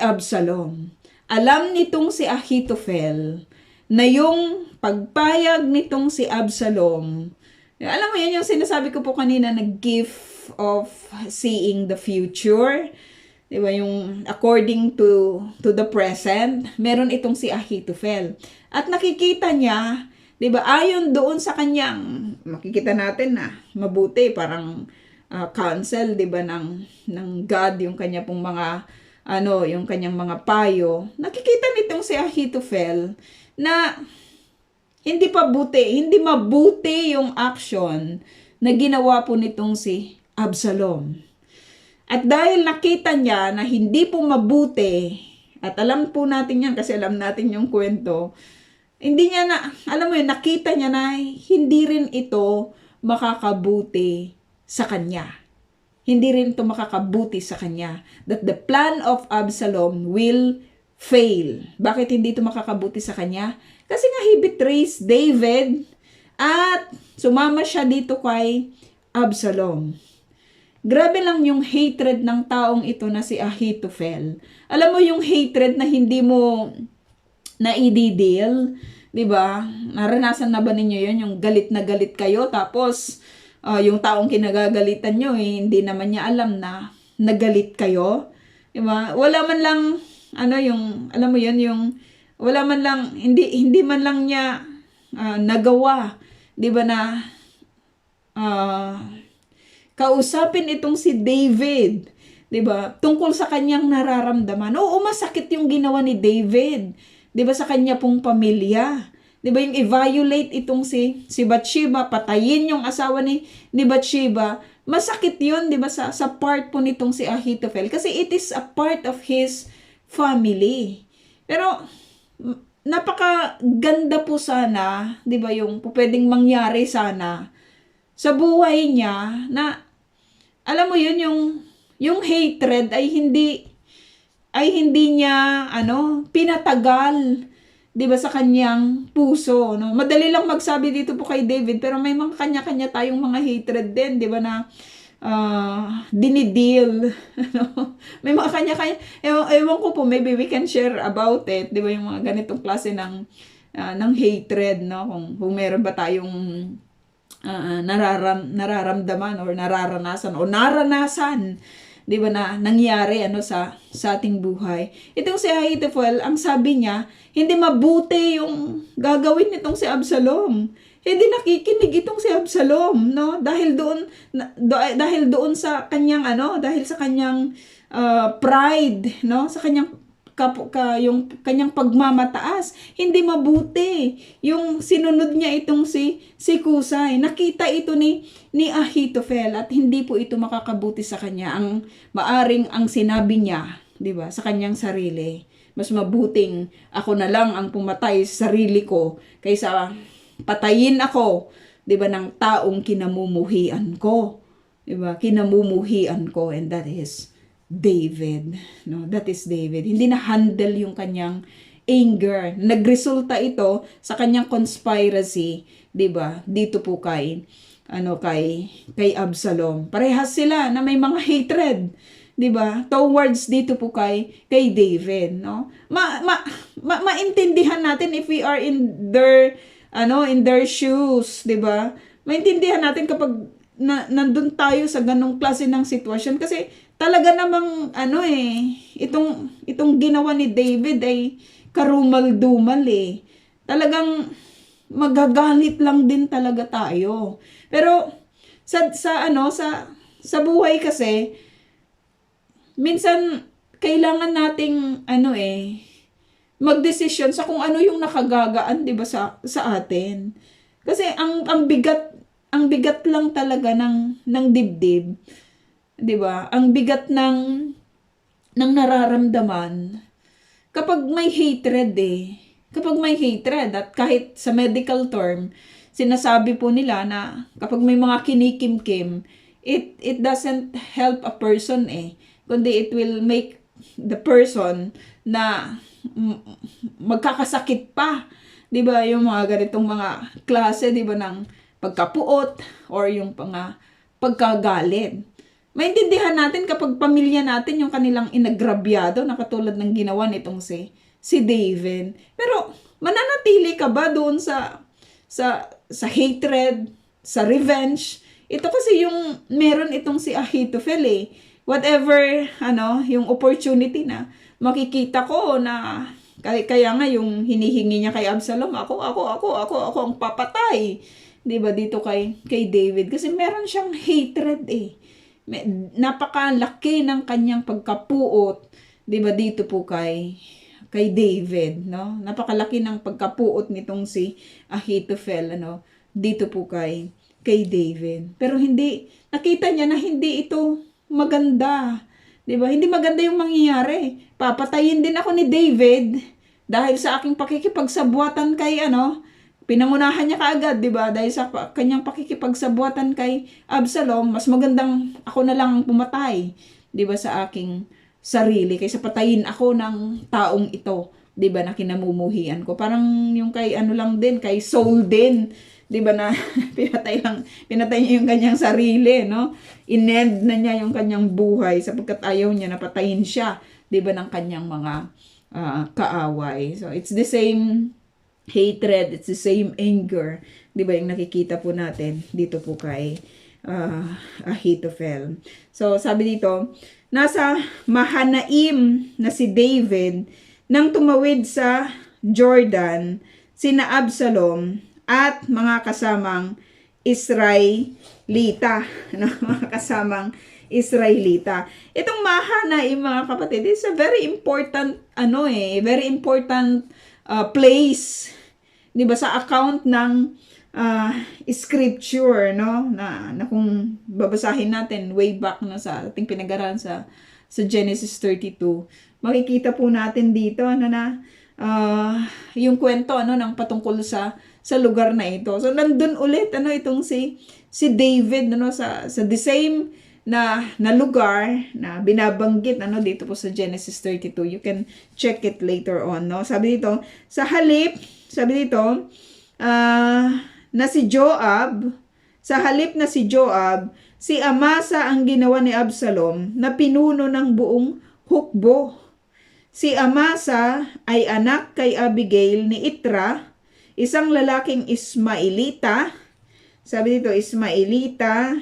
Absalom. Alam nitong si Ahithophel na yung pagpayag nitong si Absalom, alam mo yan yung sinasabi ko po kanina na gift of seeing the future, 'di ba, yung according to the present, meron itong si Ahithophel. At nakikita niya, 'di ba, ayon doon sa kanyang, makikita natin na mabuti, parang counsel, 'di ba, ng God, yung kanya pong mga yung kanyang mga payo. Nakikita nitong si Ahithophel na hindi mabuti yung action na ginawa po nitong si Absalom. At dahil nakita niya na hindi po mabuti, at alam po natin yan kasi alam natin yung kwento, hindi niya alam mo yun, nakita niya na hindi rin ito makakabuti sa kanya. Hindi rin ito makakabuti sa kanya. That the plan of Absalom will fail. Bakit hindi ito makakabuti sa kanya? Kasi nga he betrays David at sumama siya dito kay Absalom. Grabe lang yung hatred ng taong ito na si Ahithophel. Alam mo yung hatred na hindi mo na-i-deal, 'di ba? Naranasan na ba ninyo 'yon, yung galit na galit kayo tapos yung taong kinagagalitan nyo, hindi naman niya alam na nagalit kayo. Diba? Wala man lang, alam mo yun, wala man lang, hindi man lang niya nagawa, diba, na kausapin itong si David, diba, tungkol sa kanyang nararamdaman. Oo, masakit yung ginawa ni David, diba, sa kanya pong pamilya. Diba, yung i-violate itong si Bathsheba, patayin yung asawa ni Bathsheba, masakit yun, diba, sa part po nitong si Ahithophel, kasi it is a part of his family. Pero, napakaganda po sana, diba, yung pwedeng mangyari sana sa buhay niya, na, alam mo yun, yung hatred ay hindi niya, pinatagal, 'di ba, sa kanyang puso, no? Madali lang magsabi dito po kay David, pero may mga kanya-kanya tayong mga hatred din, 'di ba, na dinideal, no? May mga kanya-kanya, ewan ko po, maybe we can share about it, 'di ba, yung mga ganitong klase ng hatred, no? Kung meron ba tayong nararamdaman or nararanasan o naranasan 'di ba, na nangyari sa ating buhay. Itong si Ahithophel, ang sabi niya, hindi mabuti yung gagawin nitong si Absalom. Hindi nakikinig itong si Absalom, no? Dahil doon sa kanyang dahil sa kanyang pride, no? Sa kanyang yung kanyang pagmamataas, hindi mabuti yung sinunod niya itong si Kusay. Nakita ito ni Ahithophel at hindi po ito makakabuti sa kanya. Ang maaring ang sinabi niya, 'di ba, sa kanyang sarili, mas mabuting ako na lang ang pumatay sa sarili ko kaysa patayin ako, 'di ba, ng taong kinamumuhian ko, 'di ba? Kinamumuhian ko, and that is David, no? That is David. Hindi na handle yung kanyang anger. Nagresulta ito sa kanyang conspiracy, 'di ba? Dito po kay Absalom. Parehas sila na may mga hatred, 'di ba? Towards dito po kay David, no? Maintindihan natin if we are in their shoes, 'di ba? Maintindihan natin kapag nandun tayo sa ganong klase ng sitwasyon, kasi talaga namang itong ginawa ni David ay karumal-dumal eh. Talagang magagalit lang din talaga tayo. Pero sa buhay kasi minsan kailangan nating magdesisyon sa kung ano yung nakagagaan, 'di ba, sa atin. Kasi ang bigat lang talaga ng dibdib, 'di ba? Ang bigat ng nararamdaman kapag may hatred eh. Kapag may hatred, at kahit sa medical term, sinasabi po nila na kapag may mga kinikimkim, it doesn't help a person eh, kundi it will make the person na magkakasakit pa. 'Di ba? Yung mga ganitong mga klase, 'di ba, ng pagkapuot or yung pagkagalit. Maintindihan natin kapag pamilya natin yung kanilang inagrabyado na katulad ng ginawa nitong si David. Pero mananatili ka ba doon sa hatred, sa revenge? Ito kasi yung meron itong si Ahithophel eh. Whatever yung opportunity na makikita ko na kaya nga yung hinihingi niya kay Absalom, ako ang papatay. 'Di ba, dito kay David, kasi meron siyang hatred eh. Napakalaki ng kanyang pagkapuot, 'di ba, dito po kay David, no? Napakalaki ng pagkapuot nitong si Ahithophel, dito po kay David. Pero hindi nakita niya na hindi ito maganda. 'Di ba? Hindi maganda yung mangyayari. Papatayin din ako ni David dahil sa aking pakikipagsabuatan kay pinangunahan niya kaagad, 'di ba? Dahil sa kanyang pakikipagsabuatan kay Absalom, mas magandang ako na lang pumatay, 'di ba, sa aking sarili kaysa patayin ako ng taong ito, 'di ba, na kinamumuhian ko. Parang yung kay lang din, kay Saul din, 'di ba, na pinatay niya yung kanyang sarili, no? Inend na niya yung kanyang buhay sapagkat ayaw niya na patayin siya, 'di ba, ng kanyang mga kaaway. So it's the same hatred, it's the same anger, 'di ba, yung nakikita po natin dito po kay Ahithophel. So sabi dito, nasa Mahanaim na si David nang tumawid sa Jordan sina Absalom at mga kasamang Israelita, mga kasamang Israelita. Itong Mahanaim, mga kapatid, is a very important very important place, 'di ba, sa account ng scripture, no, na kung babasahin natin way back sa ating pinag-aralan sa Genesis 32, makikita po natin dito yung kwento ng patungkol sa lugar na ito. So nandun ulit itong si David sa the same na lugar na binabanggit dito po sa Genesis 32. You can check it later on, no? Sabi dito, na si Joab, sa halip na si Joab, si Amasa ang ginawa ni Absalom na pinuno ng buong hukbo. Si Amasa ay anak kay Abigail ni Itra, isang lalaking Ismailita. Sabi dito, Ismailita,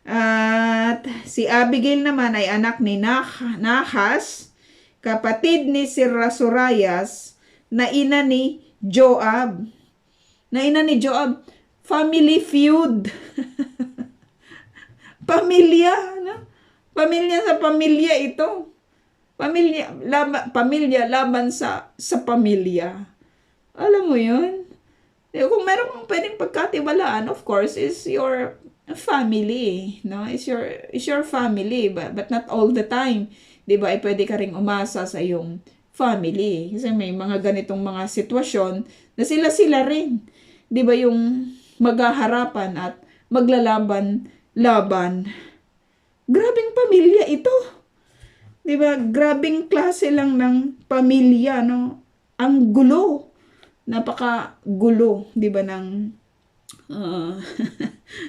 At si Abigail naman ay anak ni Nahas, kapatid ni Sorayas, na ina ni Joab. Na ina ni Joab. Family feud. Pamilya, no? Pamilya sa pamilya ito. Pamilya laban sa pamilya. Alam mo yun? Kung meron kang pwedeng pagkatiwalaan, of course, is your family, no? Is your family, but not all the time. 'Di ba? Ay pwede ka ring umasa sa iyong family. Kasi may mga ganitong mga sitwasyon na sila rin. 'Di ba, yung maghaharapan at maglalaban-laban. Grabing pamilya ito. 'Di ba? Grabing klase lang ng pamilya, no? Ang gulo. Napaka-gulo, 'di ba, ng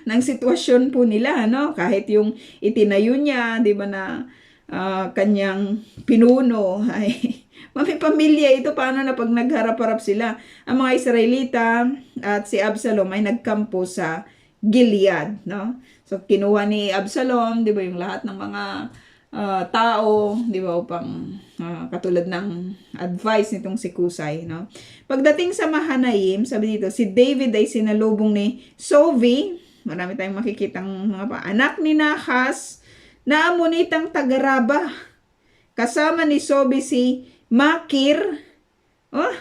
ng sitwasyon po nila, no? Kahit yung itinayo niya, 'di ba, na kanyang pinuno ay may pamilya ito. Paano na pag nagharap-harap sila? Ang mga Israelita at si Absalom ay nagkampo sa Gilead, no? So kinuha ni Absalom, 'di ba, yung lahat ng mga tao, 'di ba, upang katulad ng advice nitong si Kusay, no? Pagdating sa Mahanaim, sabi dito, si David ay sinalubong ni Sovi. Marami tayong makikitang mga anak ni Nahas na Amonitang taga-Raba. Kasama ni Sobi si Makir. Oh,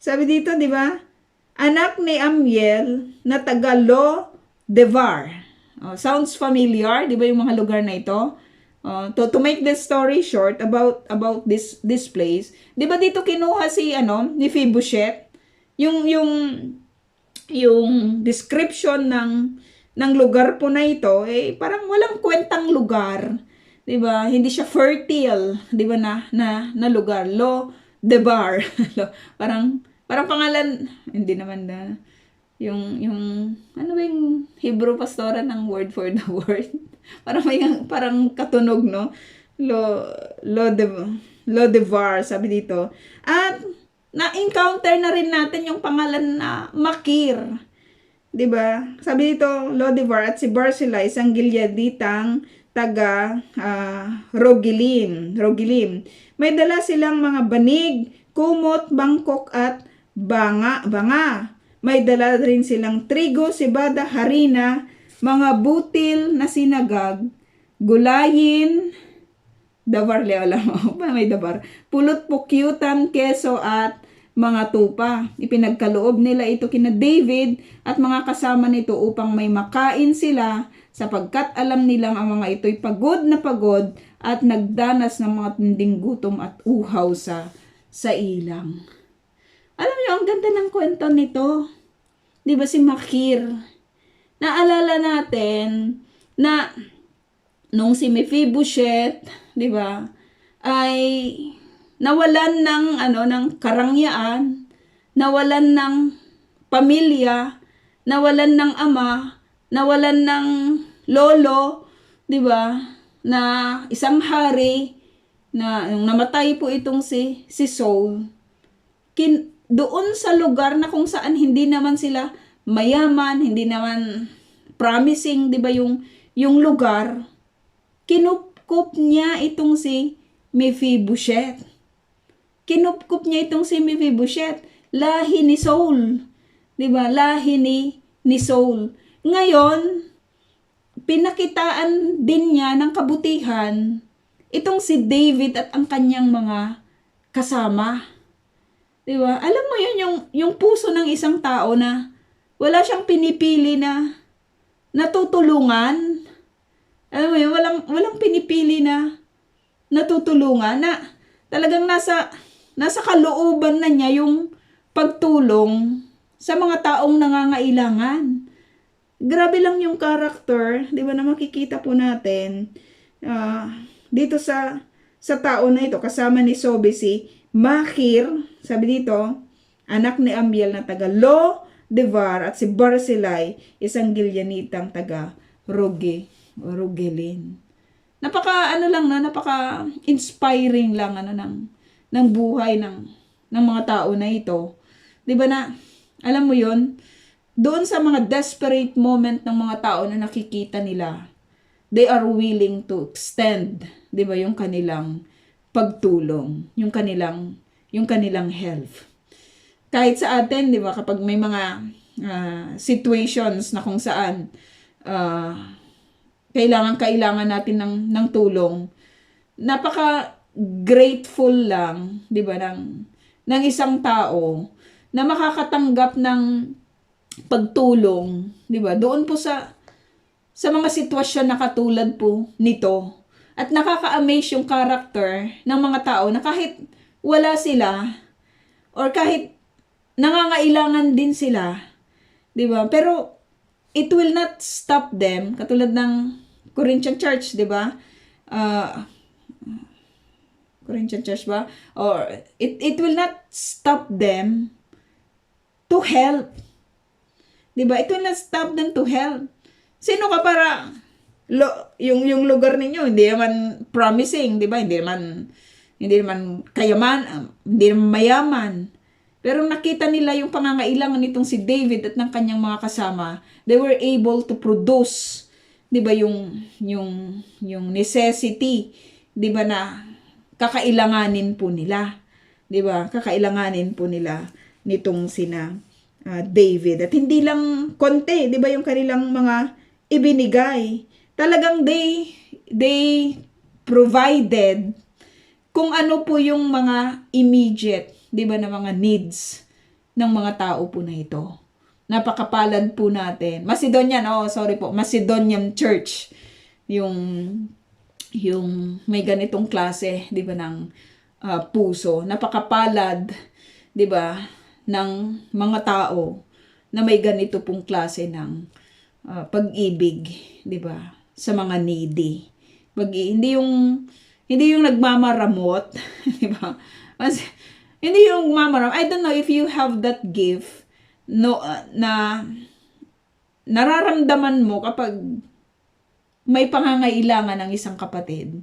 sabi dito, 'di ba? Anak ni Amiel na taga-Lo Devar. Oh, sounds familiar, 'di ba, yung mga lugar na ito? To make this story short about this place, 'di ba dito kinuha si ni Mephibosheth, yung description ng lugar po na ito, parang walang kwentang lugar, 'di ba? Hindi siya fertile, 'di ba, na lugar. Lo Debar. parang pangalan, hindi naman na yung ano ba yung Hebrew pastora ng word for the word? parang katunog, no? Lo Devar, sabi dito. At na-encounter na rin natin yung pangalan na Makir. 'Di ba? Sabi dito, Lo Devar at si Barzillai, isang Gileaditang taga Rogilim. May dala silang mga banig, kumot, bangkok at banga. May dala rin silang trigo, sibada, harina, mga butil na sinagag, gulayin, dabar, alam mo, may dabar, pulot, pukyutan, keso at mga tupa. Ipinagkaloob nila ito kina David at mga kasama nito upang may makain sila, sapagkat alam nilang ang mga ito'y pagod na pagod at nagdanas ng mga tinding gutom at uhaw sa ilang. Alam niyo, ang ganda ng kwento nito. 'Di ba, si Makir? Naalala natin na nung si Mephibosheth, 'di ba, ay nawalan ng karangyaan, nawalan ng pamilya, nawalan ng ama, nawalan ng lolo, 'di ba, na isang hari, na nung namatay po itong si Saul. Doon sa lugar na kung saan hindi naman sila mayaman, hindi naman promising, 'di ba, yung lugar, kinupkup niya itong si Mephibosheth. Kinupkup niya itong si Mephibosheth, lahi ni Saul, 'di ba? Lahi ni Saul. Ngayon, pinakitaan din niya ng kabutihan itong si David at ang kanyang mga kasama. 'Di ba? Alam mo 'yun, yung puso ng isang tao na wala siyang pinipili na natutulungan. Alam mo 'yun, walang pinipili na natutulungan, na talagang nasa kalooban na niya yung pagtulong sa mga taong nangangailangan. Grabe lang yung character, 'di ba, na makikita po natin dito sa tao na ito. Kasama ni Sobi si Makir, sabi dito, anak ni Amiel na taga Lo Devar, at si Barzillai, isang Gileaditang taga Rogelin. Napaka inspiring lang ng buhay ng mga tao na ito. 'Di ba, na alam mo 'yon, doon sa mga desperate moment ng mga tao na nakikita nila, they are willing to extend, 'di ba, yung kanilang pagtulong, yung kanilang help. Kahit sa atin, 'di ba, kapag may mga situations na kung saan kailangan natin ng tulong, napaka grateful lang, 'di ba, ng isang tao na makakatanggap ng pagtulong, 'di ba? Doon po sa mga sitwasyon na katulad po nito. At nakaka-amaze yung character ng mga tao na kahit wala sila or kahit nangangailangan din sila, 'di ba? Pero it will not stop them, katulad ng Corinthian Church, 'di ba? Corinthian Church ba? Or it will not stop them to help. 'Di ba? It will not stop them to help. Sino ka para yung lugar ninyo hindi naman promising, 'di ba? Hindi naman kayaman, hindi naman mayaman. Pero nakita nila yung pangangailangan nitong si David at ng kanyang mga kasama. They were able to produce, 'di ba, yung necessity, 'di ba, na kakailanganin po nila. 'Di ba? Kakailanganin po nila nitong sina David. At hindi lang konti, 'di ba, yung kanilang mga ibinigay. Talagang they provided kung ano po yung mga immediate, 'di ba, na mga needs ng mga tao po na ito. Napakapalad po natin. Macedonian Church. Yung may ganitong klase, 'di ba, ng puso. Napakapalad, 'di ba, ng mga tao na may ganito pong klase ng pag-ibig, 'di ba, sa mga needy. Hindi yung nagmamaramot, 'di ba? Hindi yung mamaram. I don't know if you have that gift, no, na nararamdaman mo kapag may pangangailangan ng isang kapatid.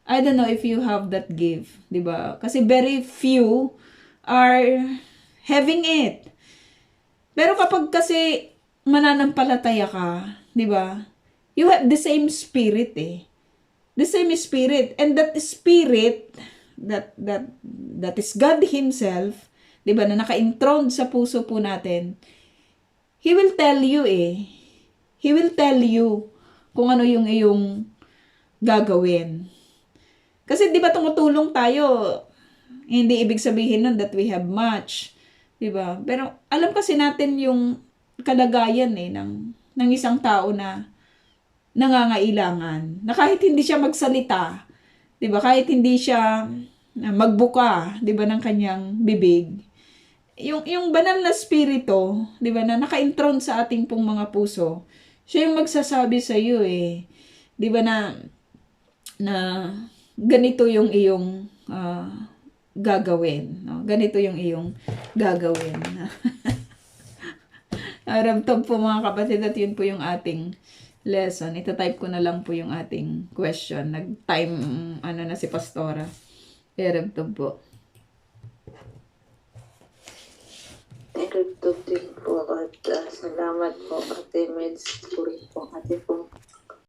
I don't know if you have that gift, 'di ba? Kasi very few are having it. Pero kapag kasi mananampalataya ka, 'di ba? You have the same spirit eh. The same spirit, and that spirit that is God himself, 'di ba, na naka-enthroned sa puso po natin. He will tell you eh. He will tell you kung ano yung iyong gagawin. Kasi 'di ba tumutulong tayo, hindi ibig sabihin nun that we have much, 'di ba? Pero alam kasi natin yung kalagayan eh ng isang tao na nangangailangan. Na kahit hindi siya magsalita, 'di ba? Kahit hindi siya magbuka, 'di ba, ng kanyang bibig. Yung banal na spirito, 'di ba, na naka-enthrone sa ating pong mga puso. Siya yung magsasabi sa iyo eh, 'di ba, na ganito yung iyong gagawin, no? Ganito yung iyong gagawin. Aramtam po mga kapatid, at yun po yung ating lesson. Ita-type ko na lang po yung ating question. Nag-time na si Pastora. Aramtam po. Eruptog din po at salamat po Ate Meds po ate po